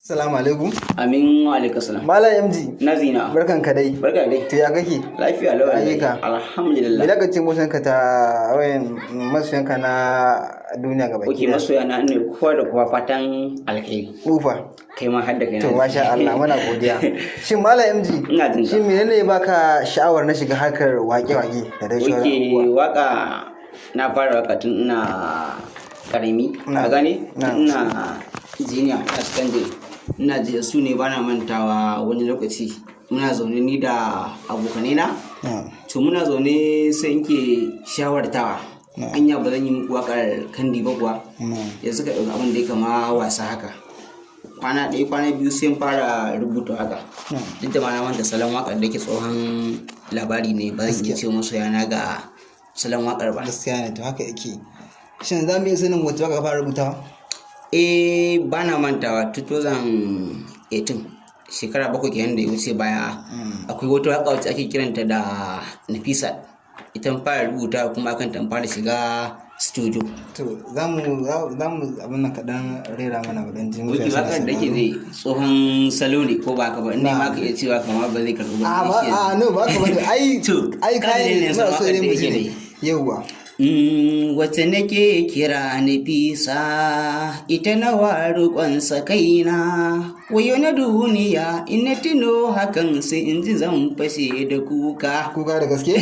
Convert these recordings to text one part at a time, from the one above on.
Assalamu alaikum. Amin wa alaikum salam. Malam MG. Na zina. Barkan ka dai. Barka dai. To ya kake? Lafiya lau. Ayyuka. Alhamdulillah. Me daga cikin musanka ta wayan masoyanka na duniya gaba Oke, masoya na ne kowa da kowa fatan alkhairi. Ufa. Kai ma har da kai na. To masha Allah muna godiya. Shin Malam MG, Ina jin ka. shin menene ya baka sha'awar na shiga harkar waƙe-waƙe da dai shauran Oke, abubuwa? waka na fara waka tun ina karami. Na. A gane? Na. Ina jiniya a secondary. Ina ji su ne bana mantawa wani lokaci. Muna zaune ni da abokanai na. Na. To muna zaune sai nke shawartawa. Na. Anya ba zan yi muku wakar kandi ba kuwa. Na. Ya suka ɗauki abin da ya kama wasa haka. Kwana ɗaya kwana biyu sai in fara rubuta waka. Na. Duk da ma na manta salon wakar da ke tsohon labari ne, ba zan iya ce musu yana ga salon wakar ba. Gaskiya ne to haka yake. Shin za mu iya sanin wacce waka ka fara rubutawa? Ba na mantawa 2018 shekara 7 kenan da ya wuce baya. Akwai wata waka wacce ake kiranta da Nafisa. Ita fara rubuta kuma akan ta fara shiga studio. To za mu abin nan kaɗan rera mana waɗanda jin Wuki wakar da ke zai tsohon salo ne ko ba ka ba, inda ma ka iya cewa kamar ba zai karɓi ba. no ba ka bane ai To, kayan ne muna so ne mu ji ne dai. yauwa. Wacce nake kira Nafisa, ita na waruƙon kaina, wayo na duniya in na tuno hakan sai in ji zan fashe da kuka. Kuka da gaske?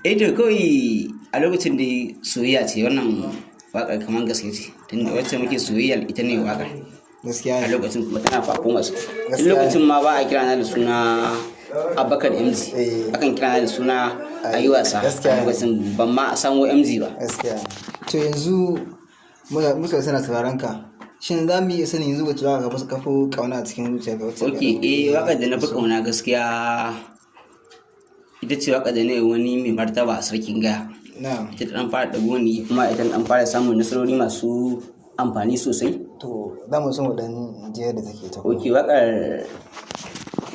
Ito kawai a lokacin da soyayya ce wannan waƙar kamar gaske ce, tunda wacce muke soyayya ita ne waƙar. Gaskiya A ne. lokacin kuma tana performance. Gaskiya Lokacin ma ba a kira na da suna Abubakar MG. Akan kira na da suna Ayi wasa. Gaskiya. A lokacin ban ma samo MG ba. Gaskiya ne. To yanzu muka sana sauraron ka. Shin za mu iya sanin yanzu wacce waka ka fi kauna a cikin zuciya ga wacce? Waƙar da na fi ƙauna gaskiya ita ce waƙar da na yi wani mai martaba a sarkin gaya. Na. Ita ta ɗan fara ɗago ni kuma ita ɗan fara samun nasarori masu amfani sosai. To za mu so mu dan je da take ta. Waƙar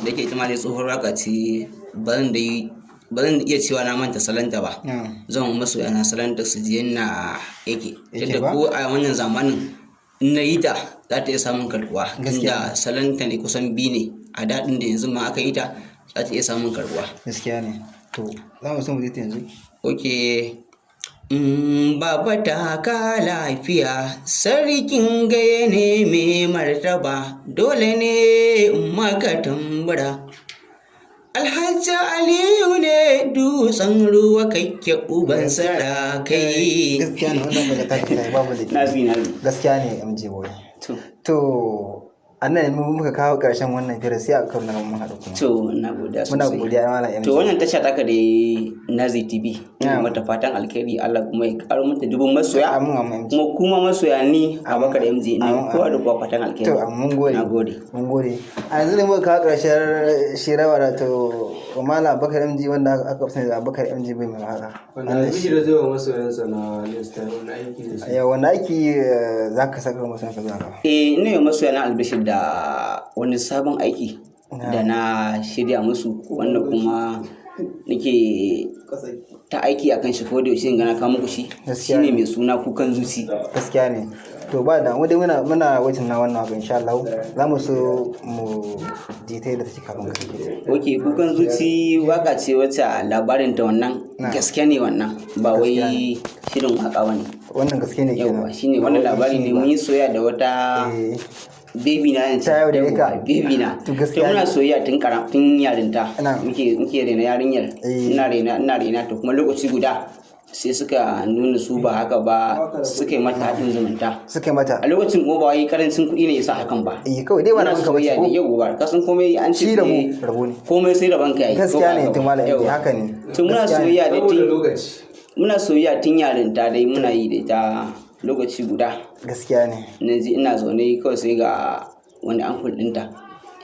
da ke ita ma dai tsohuwar waƙa ce ba zan iya cewa na manta salanta ba. Na. Zan masoya na salanta su ji yana yake. Yake Tunda ba? ko a wannan zamanin in na yi ta za ta iya samun karbuwa. Gaskiya. Tunda salanta ne kusan biyu ne a daɗin da yanzu ma aka yi ta za ta iya samun karbuwa. Gaskiya ne. To za mu so mu je ta yanzu. Baba ta ka lafiya, sarkin gaya ne mai martaba, dole ne in maka tambura. Alhaji Aliyu ne dutsen ruwa kake uban sarakai. Gaskiya ne wannan daga take ta babu da. Nazi. Gaskiya ne MJ boy. To, To annan ne muka kawo ƙarshen wannan fira sai a kan nan mun haɗu kuma. to na godiya sosai. Muna godiya Malam MJ. To wannan tasha taka da Nazi TV. Ina Yeah. mata fatan alkhairi, Allah kuma ya karo mata dubun masoya. Amin amin MJ. Kuma masoya ni Abubakar MJ ne Amin, kowa da kowa fatan alkhairi. To mun gode. Na gode. Mun gode. A yanzu ne muka kawo ƙarshen shirawa da to Malam Abubakar MJ wanda aka fi sani da Abubakar MJ bai mai haka. Wanda biki da zai wa masoyansa na lista wani aiki da shi. Yau wanda aiki za ka saka masu ka zuwa gaba. Ina yi masoya na albishir da wani sabon aiki Yeah. da na shirya musu wanda kuma nake ta aiki akan shi ko da yaushe in gana kawo muku shi. Gaskiya Shine ne. mai suna kukan zuci. Gaskiya ne. To ba da mu dai muna wacin na wannan abu insha Allah. Za mu so mu ji ta yadda take kafin ka take. Kukan zuci waka ce wacce labarin ta wannan Na. gaske ne wannan ba wai shirin waka bane. Wannan gaske ne Yawwa kenan. shine wannan labari ne mun yi soyayya da wata Eh, baby na yanci. Ta yau da yaka. Baby na. To gaskiya muna ne. soyayya tun yarinta. Ina. Muke rena yarinyar. Eh. Ina rena to kuma lokaci guda sai suka nuna su ba haka ba, suka yi mata haɗin zumunta. suka yi mata. A lokacin kuma ba wai karancin kuɗi ne yasa hakan ba. Kawai dai ba na Muna banka ba soyayya da yau ba kasan komai an Shi ce da mu rabo ne. komai sai da banka yayi. Gaskiya ne to Malam MJ haka ne. To muna Gaskiya ne. soyayya da Saboda lokaci. muna soyayya tun yarinta dai muna yi da ita lokaci guda. Gaskiya ne. Na ji ina zaune kawai sai ga wani ankul ɗinta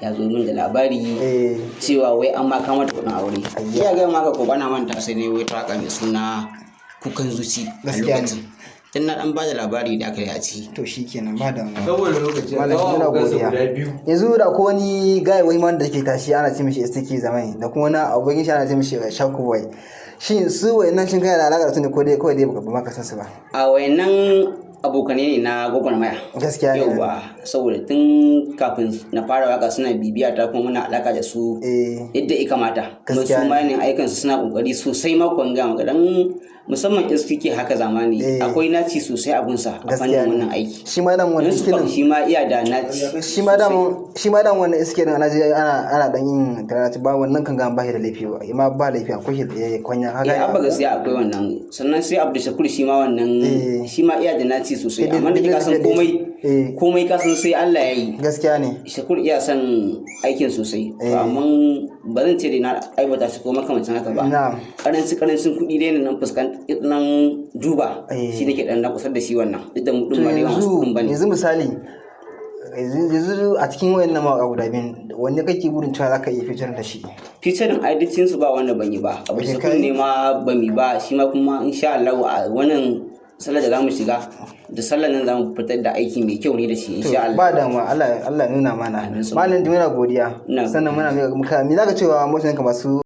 ya zo min da labari Eh, cewa wai an ma kama da kuɗin aure. Ayya. Ya ga maka ko bana manta sai ne wai ta mai suna kukan zuci a Gaskiya ne. lokacin. Tun na dan ba da labari da aka yi a ciki. to shi kenan ba da mu. Saboda lokaci. Malam muna godiya. guda biyu. Yanzu da ko wani gaya wai man da ke tashi ana ce mishi STK zamani da kuma wani abokin shi ana ce mishi Shaku boy. Shin su wayannan shin kai da alaka da su ne ko dai kawai dai baka san su ba? A wayannan abokanai ne na gwagwarmaya. Gaskiya ne. Yauwa, saboda tun kafin na fara waka suna bibiya ta kuma muna alaka da su yadda ya kamata. Kuma su Gaskiya ma ne aikansu suna kokari sosai makon ga maka dan musamman in suke haka zamani akwai naci sosai abunsa a fannin wannan aiki. Shi ma dan wannan skillin shi ma iya da naci. Shi ma dan wannan iske din ana dan yin tarati ba wannan kan ga ba shi da laifi ba. Amma ba laifi akwai shi kwanya haka. Abba gaskiya akwai wannan. Sannan sai Abdul Shakur shi ma wannan shi ma iya da naci sosai amma da ka san komai ka san sai Allah ya yi. Gaskiya ne. Shakur iya son aikin sosai. To amma ba zan ce dai na aibata shi ko makamancin haka ba. Karancin kuɗi dai nan nan duba shi nake dan na kusa da shi wannan duk da mu din ba dai masu kuɗin bane. Yanzu misali yanzu a cikin wayannan mawaka guda biyu wanne kake burin cewa zaka iya fitar da shi? Featuring aiditin su ba wanda ban yi ba. Abu Shakur ne ma ban yi ba shi ma kuma insha Allah a wannan sallar da zamu shiga da sallar nan zamu fitar da aiki mai kyau ne da shi insha Allah. Ba damuwa Allah nuna mana. Malam Jimina godiya. Sannan muna me zaka cewa mutanen ka masu